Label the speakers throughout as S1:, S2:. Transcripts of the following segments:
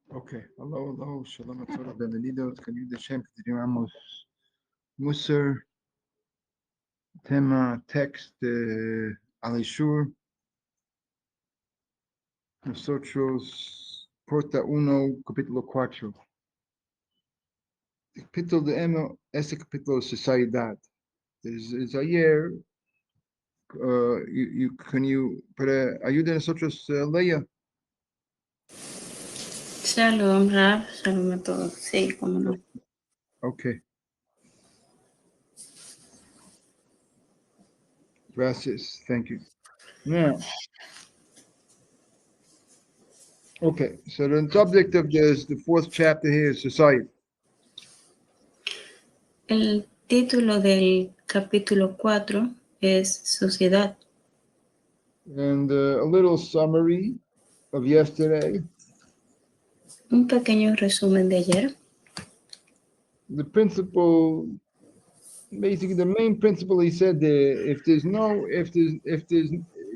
S1: Ok, hello, shalom a todos, bienvenidos, queridos de Shem, continuamos Musar, tema, text de Alishur, nosotros, porta uno, capítulo 4. El capítulo de Emo, este capítulo de sociedad. Es ayer, para ayudar a nosotros, Leia.
S2: Shalom, Rab, shalom a todos. Sí, cómo no.
S1: Ok. Gracias, thank you. Now, okay, so the subject of this, the fourth chapter here is society.
S2: El título del capítulo 4 es Sociedad.
S1: And a little summary of yesterday.
S2: Un pequeño resumen de ayer.
S1: The principle, basically the main principle he said there, if there's,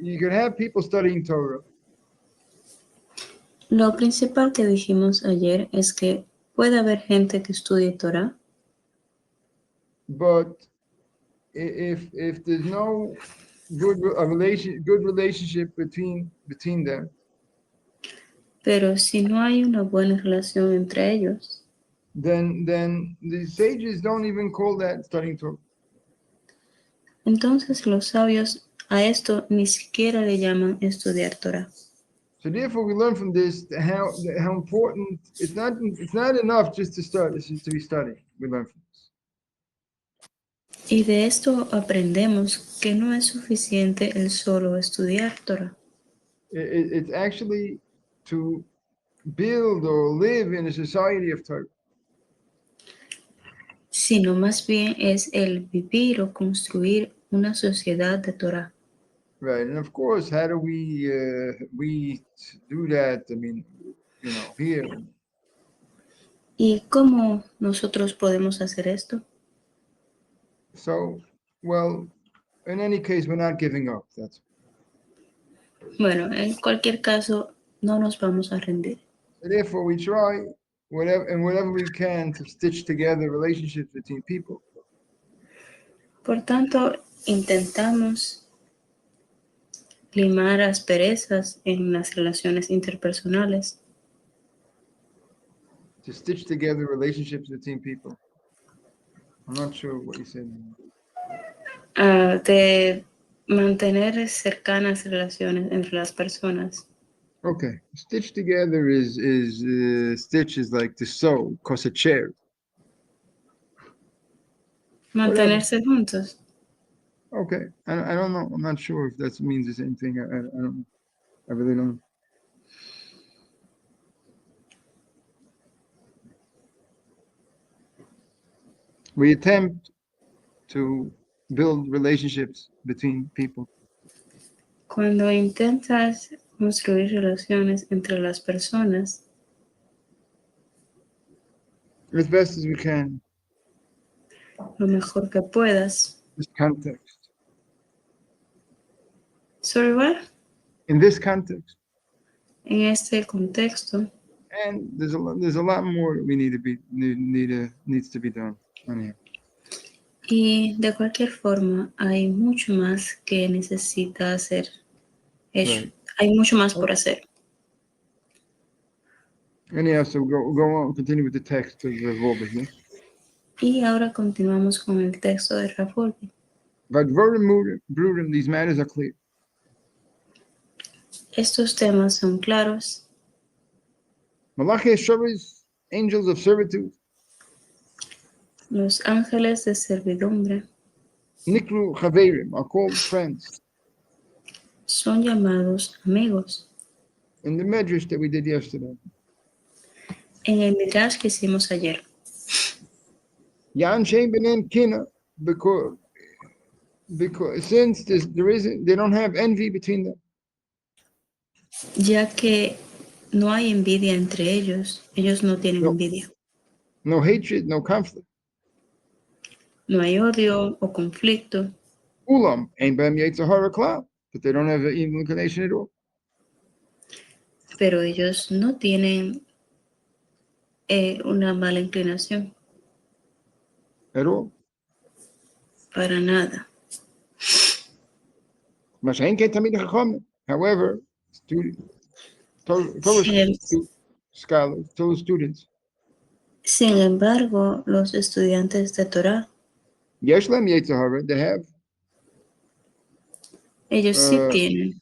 S1: you can have people studying Torah,
S2: Lo principal que dijimos ayer es que puede haber gente que estudie Torah,
S1: but if there's no good relationship between them,
S2: pero si no hay una buena relación entre ellos,
S1: then the sages don't even call that studying Torah.
S2: entonces los sabios a esto ni siquiera le llaman estudiar Torah.
S1: So therefore, we learn from this how important it's not enough just to study, to be studying. We learn from this.
S2: Y de esto aprendemos que no es suficiente el solo estudiar Torah,
S1: It's actually to build or live in a society of Torah.
S2: sino más bien es el vivir o construir una sociedad de Torah.
S1: Right, and of course, how do we do that? I mean, here.
S2: ¿Y cómo nosotros podemos hacer esto?
S1: So, well, in any case, we're not giving up. That's
S2: Bueno, en cualquier caso, no nos vamos a rendir.
S1: therefore we try whatever we can to stitch together relationships between people.
S2: Por tanto, intentamos limar asperezas en las relaciones interpersonales,
S1: To stitch together relationships between people. I'm not sure what you said.
S2: de mantener cercanas relaciones entre las personas.
S1: Okay, stitch together is stitch is like to sew, cosecher.
S2: Mantenerse juntos.
S1: Okay, I don't know. I'm not sure if that means the same thing. I don't know. I really don't know. We attempt to build relationships between people.
S2: Cuando intentas construir relaciones entre las personas,
S1: As best as we can.
S2: lo mejor que puedas.
S1: This context.
S2: Sorry, what?
S1: In this context.
S2: En este contexto.
S1: And there's a lot more that we needs to be done on here.
S2: Y de cualquier forma, hay mucho más que necesita ser hecho.
S1: Right.
S2: Hay mucho más por hacer.
S1: Anyhow, so go on, continue with the text of the Volbis, yes?
S2: Y ahora continuamos con el texto de Rafoldi.
S1: Brudim, these matters are clear.
S2: Estos temas son claros.
S1: Malachi Shavis, angels of servitude.
S2: Los ángeles de servidumbre
S1: Nikru Chaverim are called friends.
S2: son llamados amigos.
S1: In the medrash that we did yesterday.
S2: En el midrash que hicimos ayer.
S1: Yan Shem Benem Kina, because since they don't have envy between them.
S2: Ya que no hay envidia entre ellos no tienen envidia.
S1: No hatred, no conflict.
S2: No hay odio o conflicto.
S1: Ulam, Ein Bam Yetzirah Klal, but they don't have an evil inclination at all.
S2: Pero ellos no tienen una mala inclinación,
S1: at all.
S2: para nada.
S1: However,
S2: Sin,
S1: scholars, Torah students,
S2: sin embargo, los estudiantes de Torah,
S1: yesh lahem yetzer hara, they have
S2: ellos sí tienen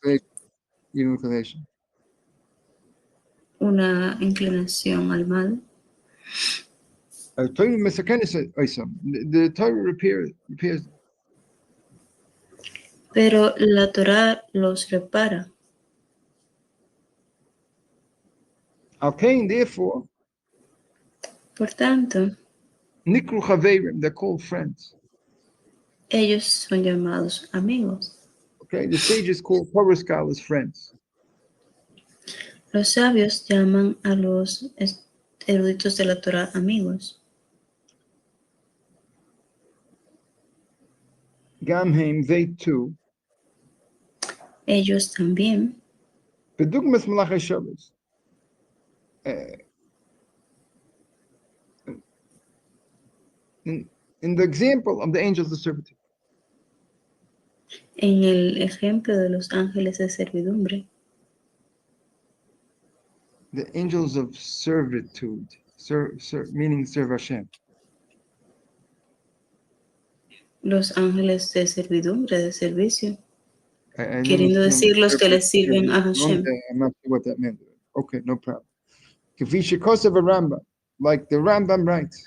S1: inclination.
S2: una inclinación al mal,
S1: The Torah repairs.
S2: pero la Torah los repara.
S1: Therefore,
S2: Por tanto,
S1: nikru chaverim, they're called friends.
S2: ellos son llamados amigos.
S1: Okay, the sages call Torah scholars friends.
S2: Los sabios llaman a los eruditos de la Torah amigos.
S1: Gamheim, they too.
S2: Ellos también.
S1: Bedugmas malachai shabbos. In the example of the angels of servitude.
S2: En el ejemplo de los ángeles de servidumbre,
S1: The angels of servitude, meaning serve Hashem.
S2: los ángeles de servidumbre, de servicio,
S1: I
S2: queriendo decir los que le sirven a Hashem.
S1: I'm not sure what that meant. Okay, no problem. Kafisha Kosev Rambam, like the Rambam writes.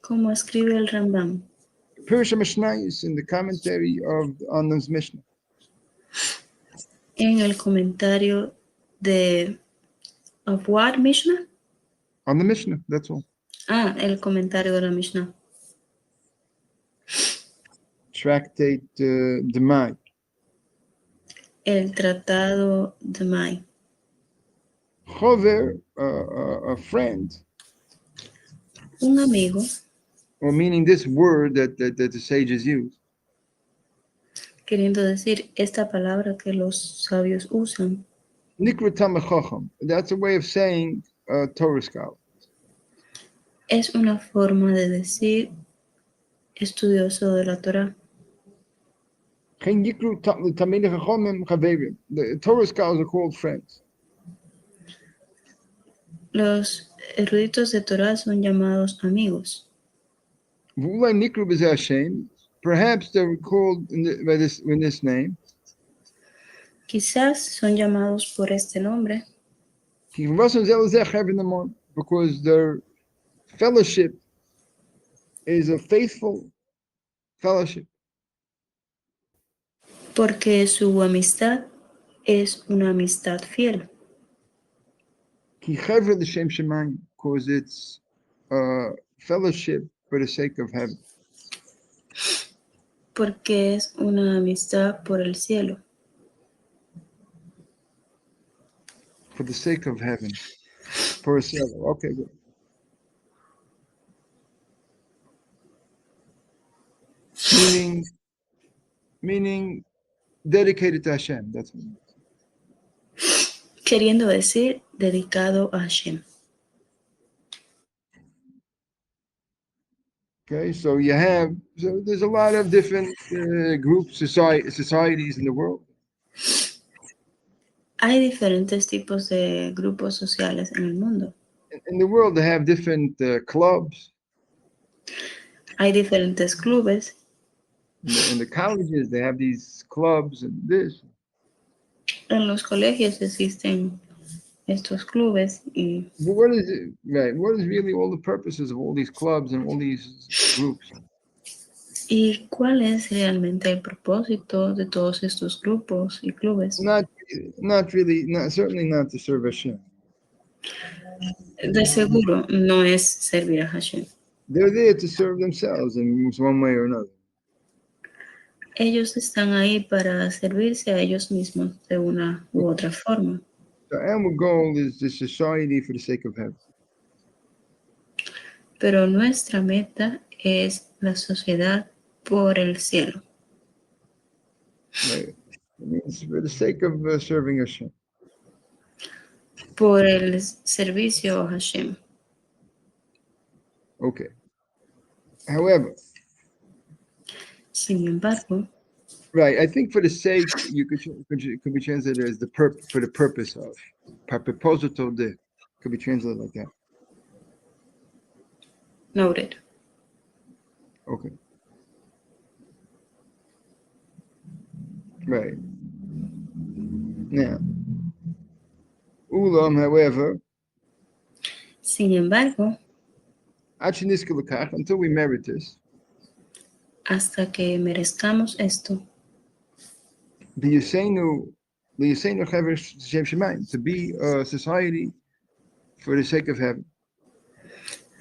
S2: Como escribe el Rambam.
S1: Pirush Mishnayos in the commentary on this Mishnah.
S2: En el comentario de of what Mishnah?
S1: On the Mishnah, that's all.
S2: El comentario de la Mishnah.
S1: Tractate Demai.
S2: El tratado de Mai.
S1: Chover, a friend.
S2: Un amigo.
S1: Or meaning this word that the sages use.
S2: Queriendo decir esta palabra que los sabios usan.
S1: Nikra Tamachacham. That's a way of saying Torah scholar.
S2: Es una forma de decir estudioso de la Torah.
S1: The Torah scholars are called friends.
S2: Los eruditos de Torah son llamados amigos.
S1: Perhaps they were called in this name.
S2: Quizás son llamados por este nombre.
S1: Because their fellowship is a faithful fellowship.
S2: Porque su amistad es una amistad fiel.
S1: Because it's fellowship for the sake of heaven.
S2: Porque es una amistad por el cielo.
S1: For the sake of heaven. For a cielo. Okay, good. Meaning dedicated to Hashem. That's what it means.
S2: Queriendo decir dedicado a Hashem.
S1: Okay, so there's a lot of different groups, societies in the world.
S2: Hay diferentes tipos de grupos sociales en el mundo.
S1: In the world, they have different clubs.
S2: Hay diferentes clubes.
S1: In the colleges, they have these clubs and this.
S2: En los colegios existen estos clubes y
S1: But what is it, right? What is really all the purposes of all these clubs and all these groups?
S2: ¿y cuál es realmente el propósito de todos estos grupos y clubes?
S1: Certainly not to serve Hashem.
S2: De seguro no es servir a Hashem.
S1: They're there to serve themselves in one way or another.
S2: Ellos están ahí para servirse a ellos mismos de una u otra forma.
S1: The our goal is the society for the sake of heaven.
S2: Pero nuestra meta es la sociedad por el cielo.
S1: Right? It means for the sake of serving Hashem.
S2: Por el servicio a Hashem.
S1: Okay. However,
S2: Sin embargo,
S1: right, I think for the sake, could be translated as for the purpose of. Per proposito de. Could be translated like that.
S2: noted.
S1: Okay. Right. Now, ulam, however,
S2: Sin embargo,
S1: until we merit this,
S2: hasta que merezcamos esto,
S1: to be a society for the sake of heaven.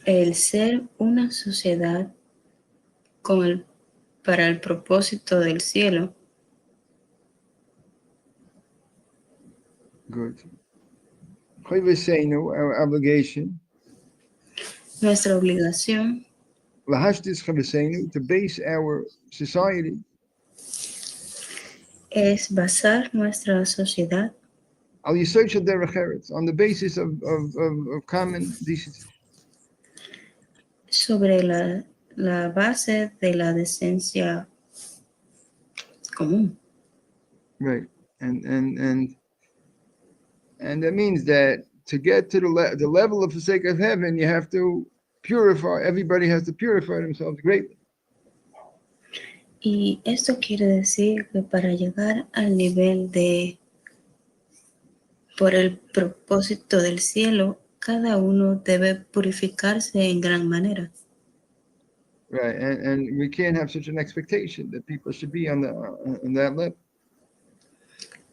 S2: el ser una sociedad para el propósito del cielo,
S1: Good. Our obligation,
S2: nuestra obligación
S1: to base our society
S2: es basar nuestra sociedad
S1: on the basis of common decency.
S2: sobre la base de la decencia común.
S1: Right. And that means that to get to the level of the sake of heaven, you have to everybody has to purify themselves greatly.
S2: Y esto quiere decir que para llegar al nivel por el propósito del cielo, cada uno debe purificarse en gran manera.
S1: Right, and we can't have such an expectation that people should be on that level.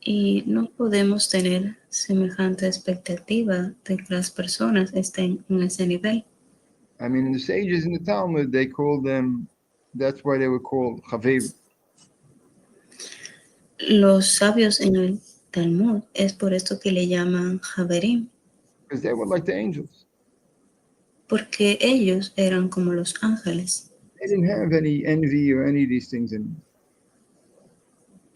S2: Y no podemos tener semejante expectativa de que las personas estén en ese nivel.
S1: I mean, the sages in the Talmud, they called them, that's why they were called Chaverim.
S2: Los sabios en el Talmud es por esto que le llaman Javerim,
S1: Because they were like the angels.
S2: porque ellos eran como los ángeles.
S1: They didn't have any envy or any of these things in them.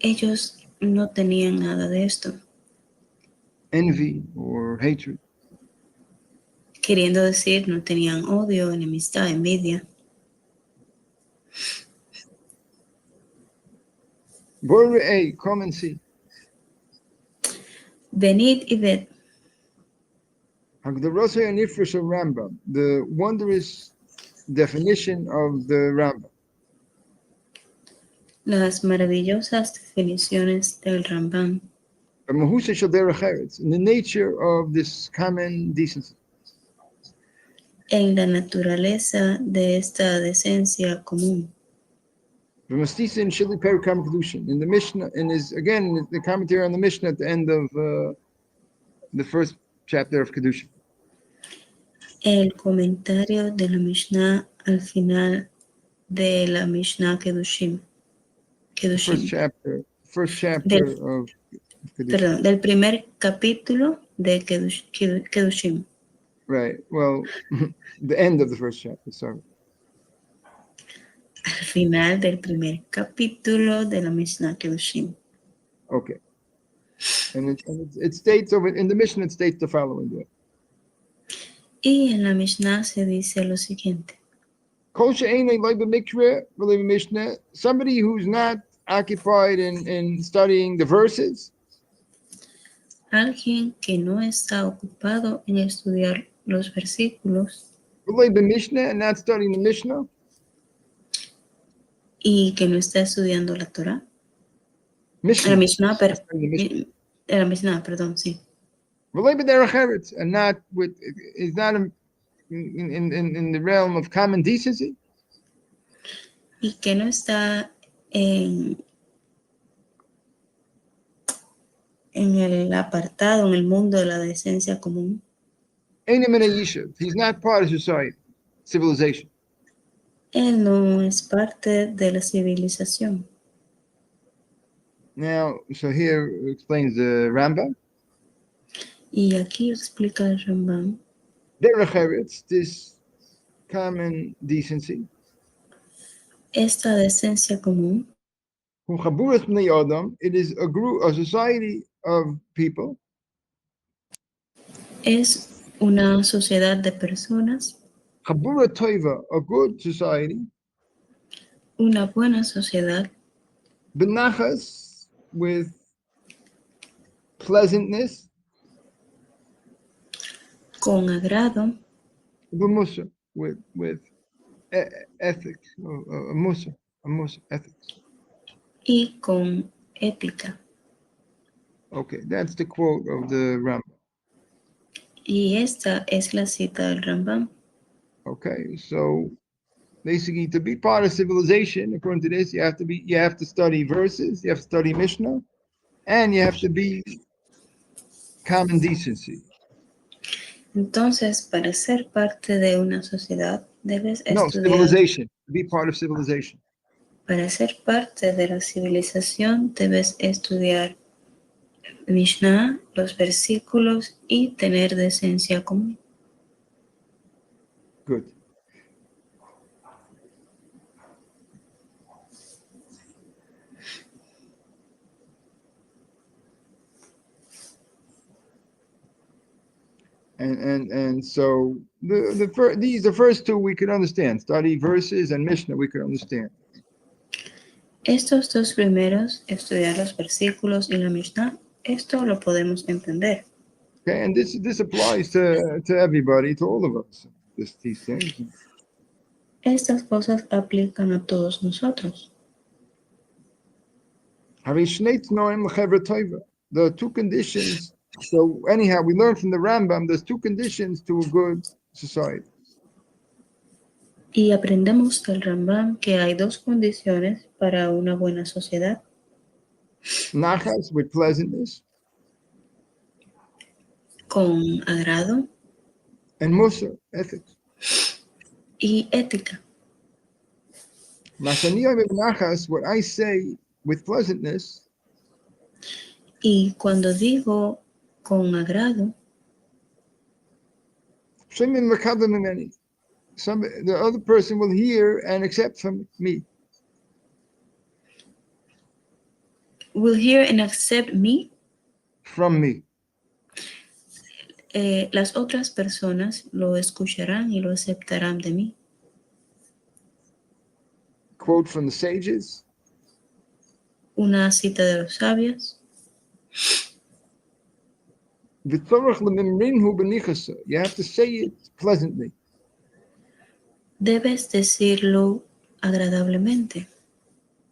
S2: Ellos no tenían nada de esto.
S1: Envy or hatred.
S2: Queriendo decir, no tenían odio, enemistad, envidia.
S1: Come and see.
S2: Venid y ved.
S1: The wondrous definition of the Rambam.
S2: Las maravillosas definiciones del Rambam.
S1: In the nature of this common decency.
S2: En la naturaleza de esta decencia común.
S1: In the Mishnah, and is again the commentary on the Mishnah at the end of the first chapter of Kedushin.
S2: El comentario de la Mishnah al final de la Mishnah Kedushim.
S1: First chapter of Kedushin.
S2: Perdón, del primer capítulo de Kedushim.
S1: Right. Well, the end of the first chapter. Sorry.
S2: Al final del primer capítulo de la Mishnah Kedushim.
S1: Okay. And it states over in the Mishnah. It states the following way.
S2: Y en la Mishnah se dice lo siguiente.
S1: Somebody who's not occupied in studying the verses.
S2: Alguien que no está ocupado en estudiar los versículos.
S1: And not studying the Mishnah.
S2: Y que no está estudiando la Torah.
S1: La
S2: Mishnah, perdón, sí.
S1: And not is not in the realm of common decency.
S2: Y que no está en el apartado, en el mundo de la decencia común.
S1: He's not part of society, civilization.
S2: Él no es parte de la civilización.
S1: Now, so here explains the Rambam.
S2: Y aquí explica el Rambam.
S1: This common decency.
S2: Esta decencia común.
S1: It is a society of people.
S2: Es una sociedad de personas.
S1: Chabura toiva, a good society.
S2: Una buena sociedad
S1: Benachas, with pleasantness.
S2: con agrado
S1: B'musa, with ethics, a musa, ethics.
S2: y con ética.
S1: Okay, that's the quote of the Rambam.
S2: Y esta es la cita del Rambam.
S1: Okay, so basically, to be part of civilization, according to this, you have to study verses, you have to study Mishnah, and you have to be common decency.
S2: Entonces, para ser parte de una sociedad, debes
S1: No,
S2: estudiar.
S1: civilization. To be part of civilization.
S2: Para ser parte de la civilización, debes estudiar Mishnah, los versículos y tener decencia común.
S1: Good. And so the first two we could understand. Study verses and Mishnah we could understand.
S2: Estos dos primeros, estudiar los versículos y la Mishnah, esto lo podemos entender.
S1: Okay, and this applies to everybody, to all of us. These things.
S2: Estas cosas aplican a todos nosotros.
S1: There are two conditions. So anyhow, we learn from the Rambam, there's two conditions to a good society.
S2: Y aprendemos del Rambam que hay dos condiciones para una buena sociedad.
S1: Nachas, with pleasantness,
S2: Con agrado
S1: and Musa, ethics.
S2: y ética.
S1: Nachas, what I say with pleasantness,
S2: Y cuando digo con agrado,
S1: the other person will hear and accept from me.
S2: will hear and accept me.
S1: From me.
S2: Las otras personas lo escucharán y lo aceptarán de mí.
S1: Quote from the sages.
S2: Una cita de los sabios.
S1: You have to say it pleasantly.
S2: Debes decirlo agradablemente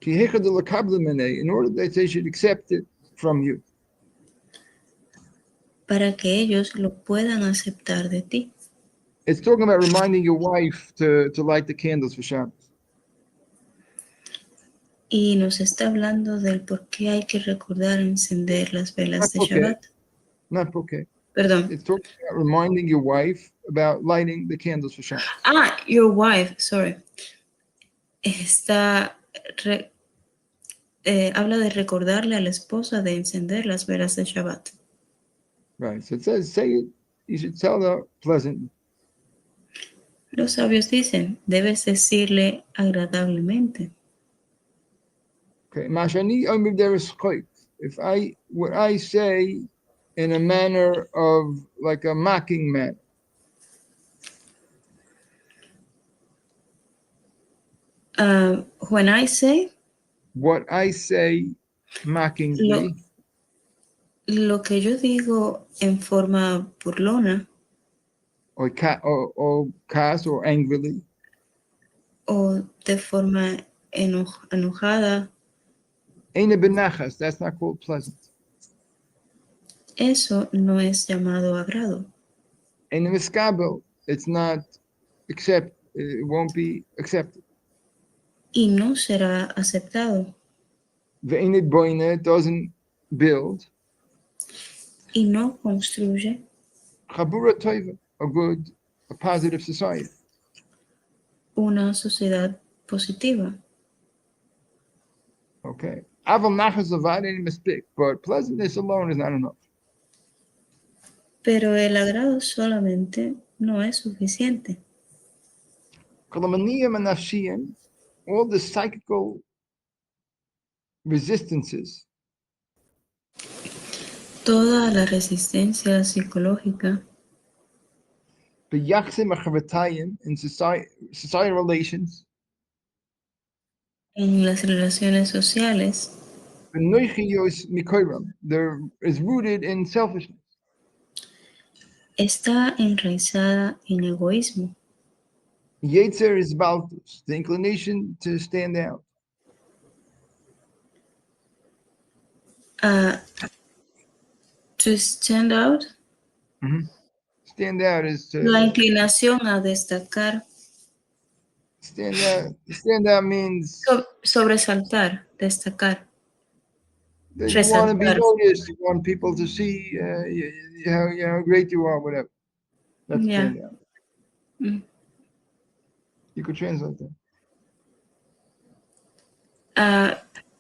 S1: in order that they should accept it from you.
S2: para que ellos lo puedan aceptar de ti.
S1: It's talking about reminding your wife to light the candles for Shabbos.
S2: Y nos está hablando del por qué hay que recordar encender las velas de Shabbat.
S1: Not okay.
S2: Perdón.
S1: It's talking about reminding your wife about lighting the candles for Shabbos.
S2: Your wife, sorry. Habla de recordarle a la esposa de encender las velas de Shabbat.
S1: Right. So it says, say it. You should tell her pleasantly.
S2: Los sabios dicen, debes decirle agradablemente.
S1: Okay. What I say in a manner of like a mocking manner.
S2: When I say.
S1: What I say mockingly.
S2: Lo que yo digo en forma burlona.
S1: Or cast or angrily.
S2: O de forma enojada.
S1: That's not called pleasant.
S2: Eso no es llamado agrado.
S1: It's not accept. It won't be accepted.
S2: Y no será aceptado.
S1: Doesn't build.
S2: Y no construye.
S1: A positive society.
S2: Una sociedad positiva.
S1: Okay. But pleasantness alone is not enough.
S2: Pero el agrado solamente no es suficiente.
S1: All the psychical resistances.
S2: Toda la resistencia psicológica.
S1: b'yachsim achavatayim, in societal relations,
S2: En las relaciones sociales
S1: b'noichiyos mikoram, there is rooted in selfishness.
S2: está enraizada en egoísmo.
S1: Yetzer is baltus, the inclination to stand out.
S2: To stand out,
S1: Stand out is
S2: la
S1: to
S2: inclinación a destacar,
S1: stand out. Stand out means
S2: sobresaltar, destacar,
S1: that you want to be
S2: resaltar.
S1: noticed. You want people to see how great you are, whatever. That's
S2: Ya.
S1: stand out.
S2: Mm.
S1: You could translate that.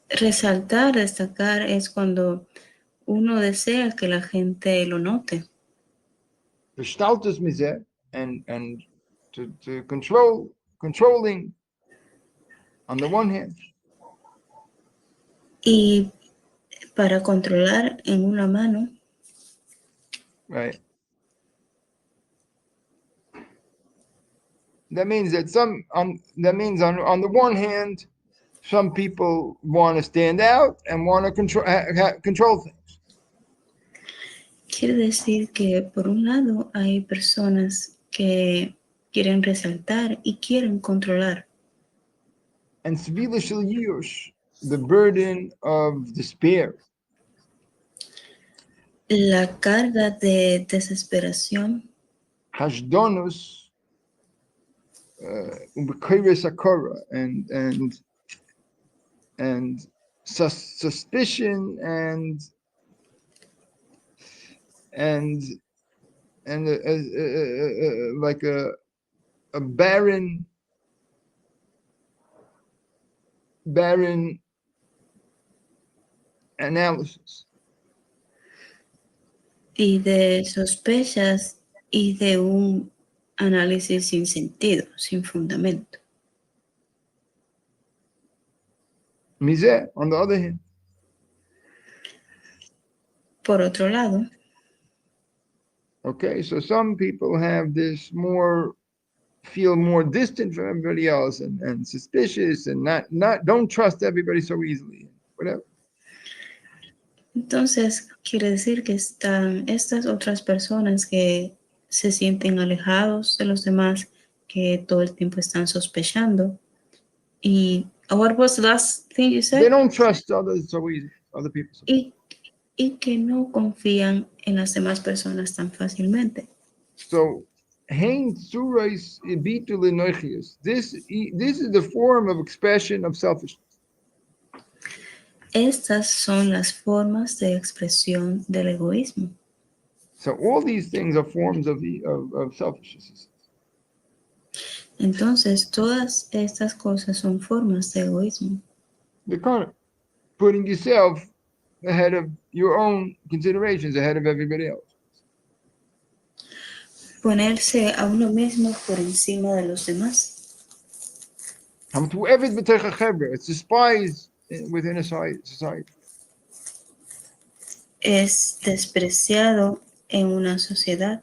S2: Resaltar, destacar es cuando uno desea que la gente lo note.
S1: Gestaltus mizeh, and to controlling on the one hand,
S2: Y para controlar en una mano,
S1: right? That means that on the one hand, some people want to stand out and want to control things.
S2: quiere decir que por un lado hay personas que quieren resaltar y quieren controlar.
S1: And svila shel yush, the burden of despair,
S2: La carga de desesperación
S1: hashdonus, sakara, and suspicion and like a barren analysis.
S2: y de sospechas y de un análisis sin sentido, sin fundamento.
S1: Mizeh, on the other hand,
S2: Por otro lado,
S1: okay, so some people have this feel more distant from everybody else and suspicious and don't trust everybody so easily, whatever.
S2: entonces quiere decir que están estas otras personas que se sienten alejados de los demás, que todo el tiempo están sospechando. Y what was the last thing you said?
S1: They don't trust others so easy, other people. So
S2: y que no confían en las demás personas tan fácilmente.
S1: So, hein surais ibitu lenoichius. This is the form of expression of selfishness.
S2: Estas son las formas de expresión del egoísmo.
S1: So all these things are forms of selfishness.
S2: Entonces, todas estas cosas son formas de egoísmo.
S1: The kind of putting yourself ahead of your own considerations, ahead of everybody else.
S2: Ponerse a uno mismo por encima de los demás.
S1: It's despised within a society.
S2: Es despreciado en una sociedad.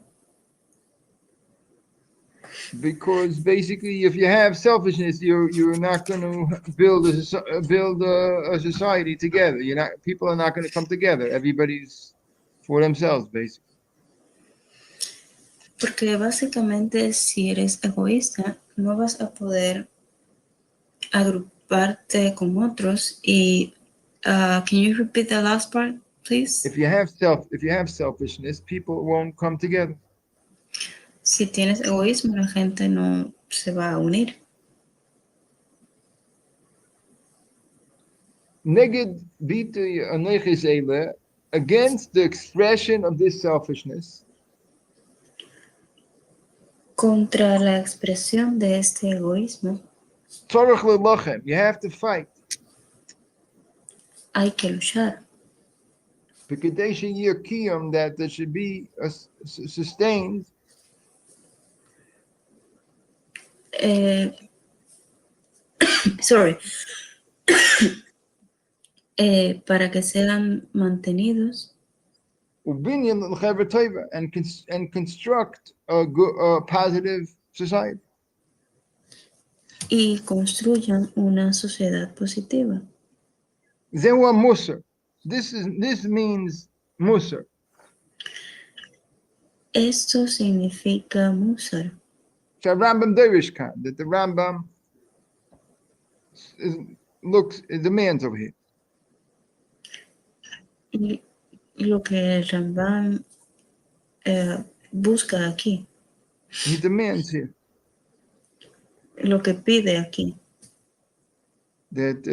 S1: Because basically, if you have selfishness, you're not going to build a society together. People are not going to come together. Everybody's for themselves, basically.
S2: Porque básicamente si eres egoísta, no vas a poder agruparte con otros. Y can you repeat the last part, please?
S1: If you have selfishness, people won't come together.
S2: Si tienes egoísmo, la gente no se va a unir.
S1: Neged bitu aneiches eile, against the expression of this selfishness.
S2: Contra la expresión de este egoísmo,
S1: Tzorach lelochem, you have to fight.
S2: hay que luchar.
S1: B'kedei sheyeh kiyum, that there should be sustained.
S2: Sorry. Para que sean mantenidos.
S1: ubinyan l'chevra tova, and construct a good, positive society.
S2: Y construyan una sociedad positiva.
S1: Zewa Musar. This means Musar.
S2: Esto significa Musar.
S1: Rambam Derishkan, that the Rambam demands over here.
S2: Y lo que el Rambam busca aquí,
S1: He demands here
S2: lo que pide aquí,
S1: that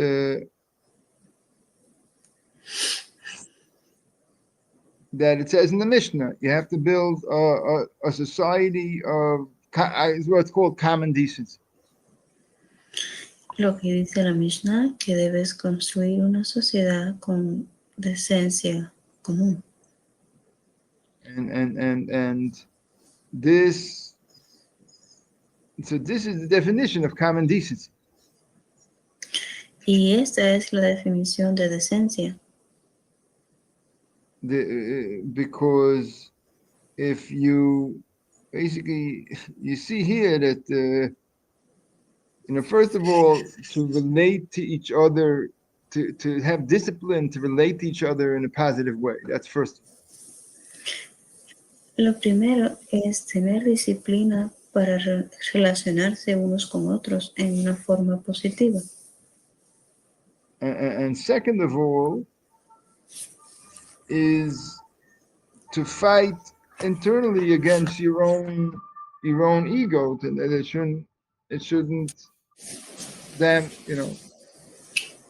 S1: it says in the Mishnah, you have to build a society of is what's called common decency.
S2: lo que dice la Mishnah, que debes construir una sociedad con decencia común.
S1: And this, so this is the definition of common decency.
S2: Y esta es la definición de decencia.
S1: Because if you basically, you see here that first of all, to relate to each other, to have discipline, to relate to each other in a positive way. That's first.
S2: Lo primero es tener disciplina para relacionarse unos con otros en una forma positiva.
S1: And second of all, is to fight internally against your own ego. It shouldn't damage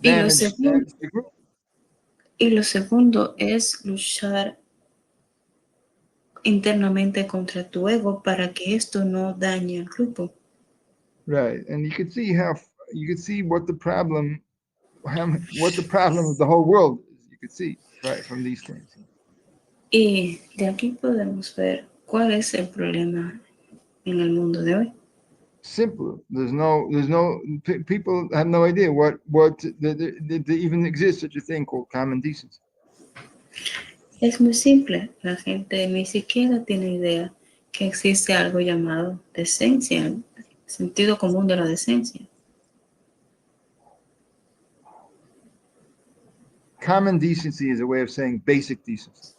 S1: the group.
S2: Y lo segundo es luchar internamente contra tu ego para que esto no dañe al grupo.
S1: Right, and you could see what the problem of the whole world is. You could see right from these things.
S2: Y de aquí podemos ver cuál es el problema en el mundo de hoy.
S1: Simple. There's no people have no idea what there even exists such a thing called common decency.
S2: Es muy simple. La gente ni siquiera tiene idea que existe algo llamado decencia, el sentido común de la decencia.
S1: Common decency is a way of saying basic decency.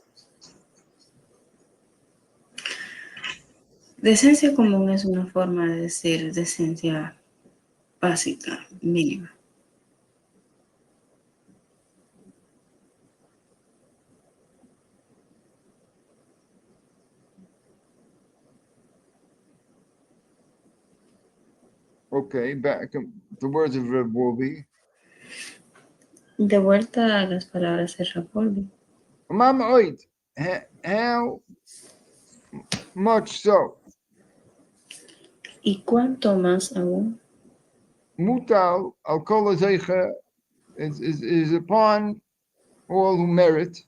S2: Decencia común es una forma de decir decencia básica, mínima.
S1: Okay, back the words of Reb Wolbe.
S2: De vuelta a las palabras de Rapoldi.
S1: Mama oid, how much so?
S2: ¿Y cuánto más aún?
S1: Mutal al kol zeicha is upon all who merit.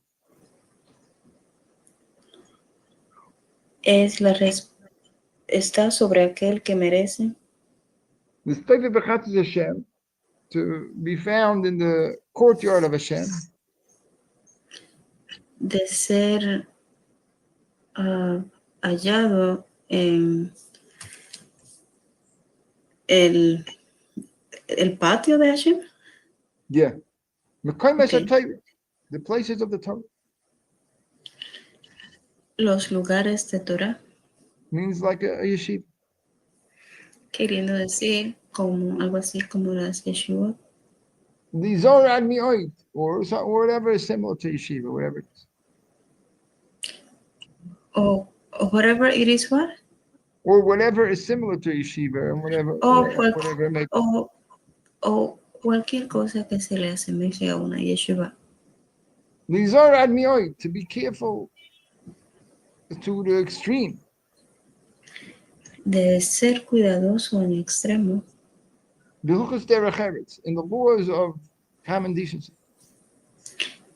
S2: Está sobre aquel que merece
S1: The state of Bechatzis Hashem, to be found in the courtyard of Hashem.
S2: de ser hallado en el patio de Hashem.
S1: Yeah.
S2: Okay.
S1: The places of the Torah.
S2: Los lugares de Torah,
S1: Means like a yeshiva.
S2: queriendo decir como algo así como las yeshivot.
S1: The Zohar ad mi'oid, or whatever is similar to yeshiva, whatever it is.
S2: O whatever it is what?
S1: Or whatever is similar to yeshiva, and whatever it makes.
S2: O cualquier cosa que se le asemeje a una yeshiva.
S1: The Zohar ad mi'oid, to be careful to the extreme.
S2: De ser cuidadoso en extremo.
S1: Beluchas derech eretz, in the laws of common decency.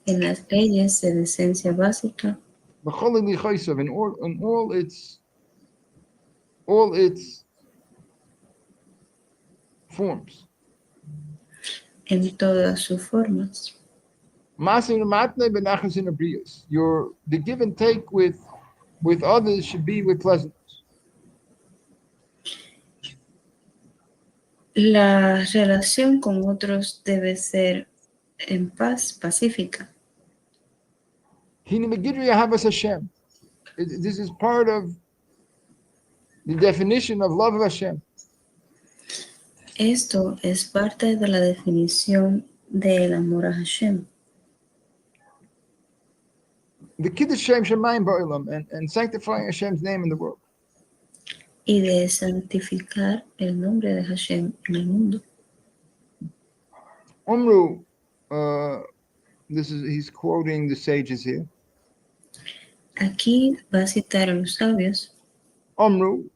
S2: En las leyes de decencia básica.
S1: B'chol lichaysav, in all its forms.
S2: En todas sus formas.
S1: Masin matne benachas in abrius. The give and take with others should be with pleasantness.
S2: La relación con otros debe ser en paz, pacífica.
S1: Hini megidri ahavas Hashem. This is part of the definition of love of Hashem.
S2: Esto es parte de la definición del amor a Hashem.
S1: The kiddush Shem Shemayim ba'ilam and sanctifying Hashem's name in the world.
S2: Y de santificar el nombre de Hashem en el mundo.
S1: Umru, he's quoting the sages here.
S2: Aquí va a citar a los sabios.
S1: Umru,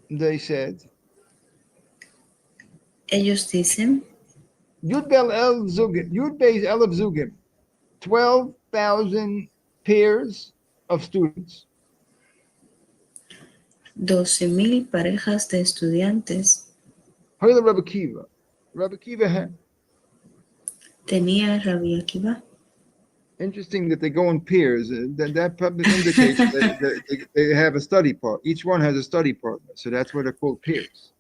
S1: they said,
S2: Ellos dicen,
S1: Yud Beis Elef Zugim, 12,000 pairs of students.
S2: 12,000 parejas de estudiantes
S1: Hoyle Rabbi Kiva. Rabbi Kiva had.
S2: tenía Rabbi Akiva.
S1: Interesting that they go in pairs. That probably indicates that they have a study part. Each one has a study partner, so that's why they're called pairs.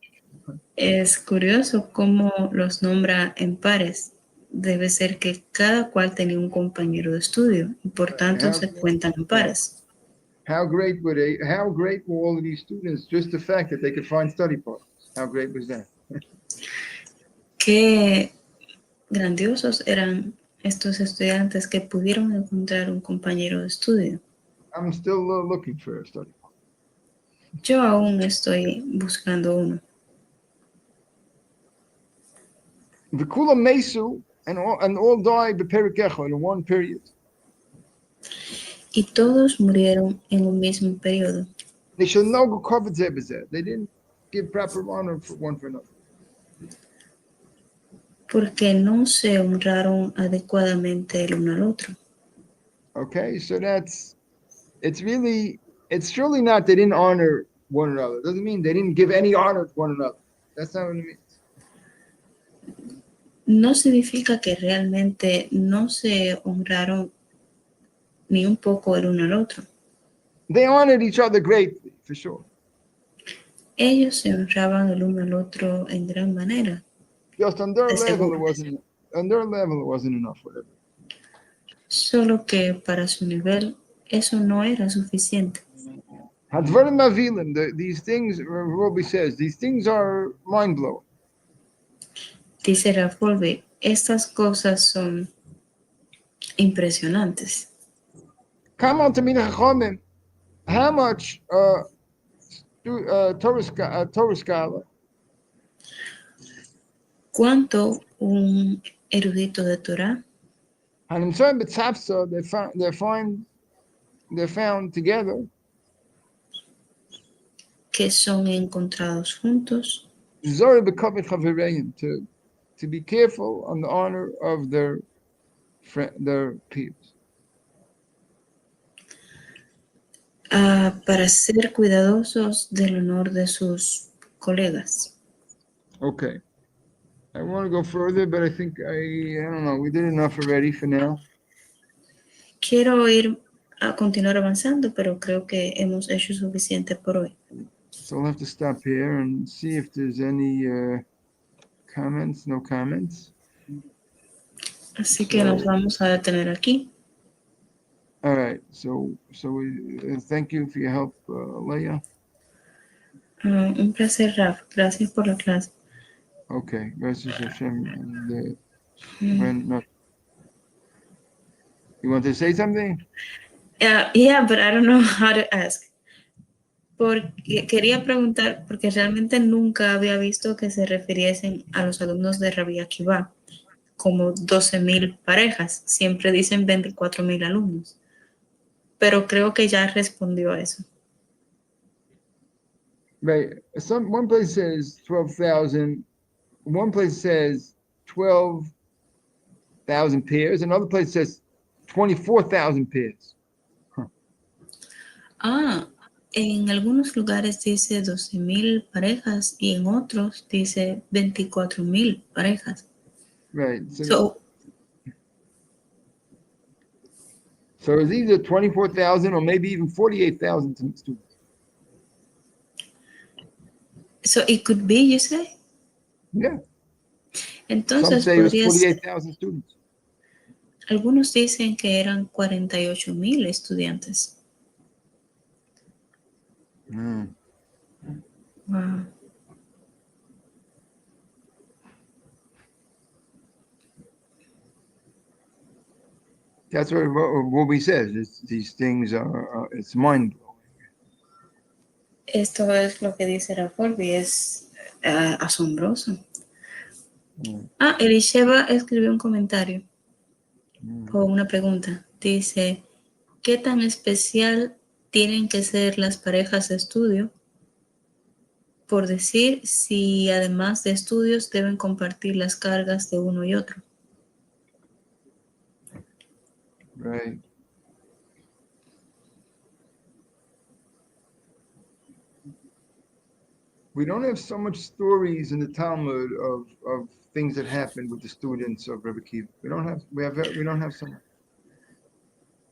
S2: Es curioso cómo los nombra en pares. Debe ser que cada cual tenía un compañero de estudio y por tanto se cuentan en pares.
S1: How great were all of these students? Just the fact that they could find study partners. How great was that?
S2: Qué grandiosos eran estos estudiantes que pudieron encontrar un compañero de estudio.
S1: I'm still looking for a study partner.
S2: Yo aún estoy buscando uno.
S1: V'kula mesu and all died b'perik echad in one period.
S2: Y todos murieron en un mismo periodo.
S1: They shall know go covered zeh b'zeh. They didn't give proper honor for one for another.
S2: Porque no se honraron adecuadamente el uno al otro.
S1: Okay, so it's surely not they didn't honor one another. It doesn't mean they didn't give any honor to one another. That's not what it means.
S2: No significa que realmente no se honraron ni un poco el uno al otro.
S1: They honored each other greatly, for sure.
S2: Ellos se honraban el uno al otro en gran manera.
S1: Just on their
S2: De
S1: level,
S2: seguro.
S1: it wasn't enough, whatever.
S2: Solo que para su nivel eso no era suficiente.
S1: Hadvarim Avilim, these things, Robi says, these things are mind-blowing.
S2: Dice Raf Wolbe, estas cosas son impresionantes.
S1: Come on to me, Chachamim. How much Torah scholar
S2: ¿Cuánto un erudito de Torah
S1: and in certain B'tzapsa, they're found together
S2: que son encontrados juntos
S1: Zori b'kavod chavereim, to be careful on the honor of their peers.
S2: para ser cuidadosos del honor de sus colegas?
S1: Okay. I want to go further, but I think I don't know. We did enough already for now.
S2: Quiero ir a continuar avanzando, pero creo que hemos hecho suficiente por hoy.
S1: So I'll have to stop here and see if there's any comments. No comments.
S2: Así que nos vamos a detener aquí.
S1: All right. So we thank you for your help, Leah.
S2: Un placer, Raf. Gracias por la clase.
S1: Okay. Gracias Hashem. And you want to say something?
S2: Yeah, but I don't know how to ask. Porque quería preguntar, porque realmente nunca había visto que se refiriesen a los alumnos de Rabbi Akiva como 12,000 parejas. Siempre dicen 24,000 alumnos. Pero creo que ya respondió a eso.
S1: Right. One place says 12,000. One place says 12,000 pairs. Another place says 24,000 pairs.
S2: En algunos lugares dice 12,000 parejas y en otros dice 24,000 parejas.
S1: Right.
S2: So,
S1: So it's either 24,000 or maybe even 48,000 students.
S2: So it could be, you say?
S1: Yeah. Some
S2: Entonces
S1: say it was
S2: podría ser,
S1: 48,000 students.
S2: algunos dicen que eran 48,000 estudiantes.
S1: Mm.
S2: Wow.
S1: That's what we said. These things it's mind blowing.
S2: Esto es lo que dice Rafolvi, es asombroso. Elisheva escribió un comentario o una pregunta. Dice, ¿qué tan especial tienen que ser las parejas de estudio? Por decir, si además de estudios deben compartir las cargas de uno y otro.
S1: Right. We don't have so much stories in the Talmud of things that happened with the students of Rebbe Kiva. We don't have so much.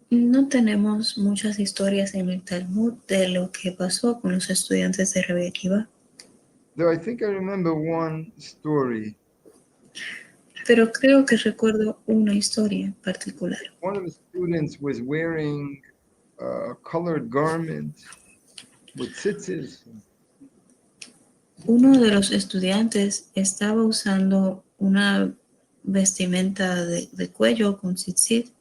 S2: No tenemos muchas historias en el Talmud de lo que pasó con los estudiantes de Rebbe Akiva.
S1: Though I think I remember one story.
S2: Pero creo que recuerdo una historia particular.
S1: One of the students was wearing a colored garment with tzitzis.
S2: Uno de los estudiantes estaba usando una vestimenta de cuello con tzitzit.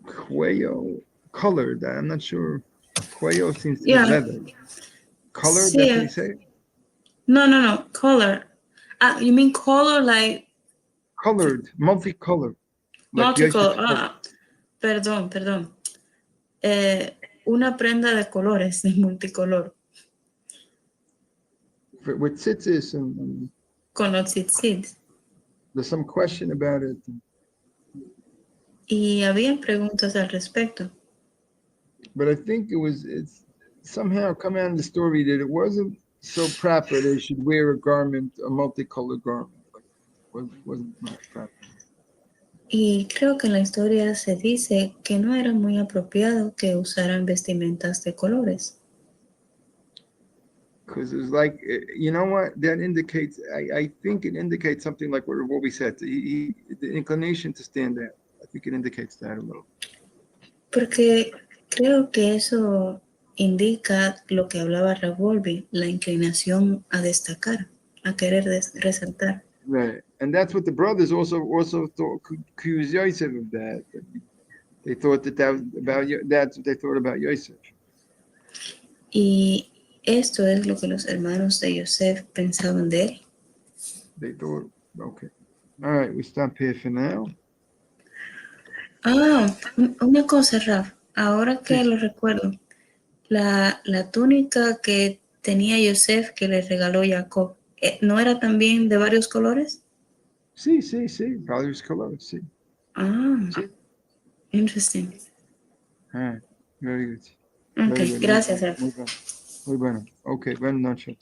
S1: Cuello, colored. I'm not sure. Cuello seems to be
S2: Yeah.
S1: leather. Colored,
S2: Sí,
S1: that's what you say?
S2: No, color. You mean color like
S1: Colored, multicolored. Like
S2: multicolor?
S1: Yosef's
S2: Perdón. Una prenda de colores, de multicolor,
S1: with tzitzis, and
S2: con los tzitzit.
S1: there's some question about it.
S2: Y había preguntas al respecto.
S1: But I think it's somehow come out in the story that it wasn't so proper they should wear a garment, a multicolored garment. Wasn't much proper.
S2: Y creo que en la historia se dice que no era muy apropiado que usaran vestimentas de colores.
S1: Because it's like, you know what, that indicates, I think it indicates something like what we said, the inclination to stand out. I think it indicates that a little.
S2: Porque creo que eso indica lo que hablaba Ravolvi, la inclinación a destacar, a querer resaltar.
S1: Right. And that's what the brothers also thought, accused Yosef of that. They thought that's what they thought about Yosef.
S2: Y esto es lo que los hermanos de Yosef pensaban de él.
S1: They thought, okay. All right, we stop here for now.
S2: Una cosa, Raf, ahora que
S1: Sí.
S2: lo recuerdo, la túnica que tenía Yosef que le regaló Jacob, ¿no era también de varios colores?
S1: Sí, varios colores, sí. Sí.
S2: Interesting.
S1: All right, very good.
S2: Ok,
S1: Very good.
S2: gracias, Raf.
S1: Muy bueno. Okay, buenas noches.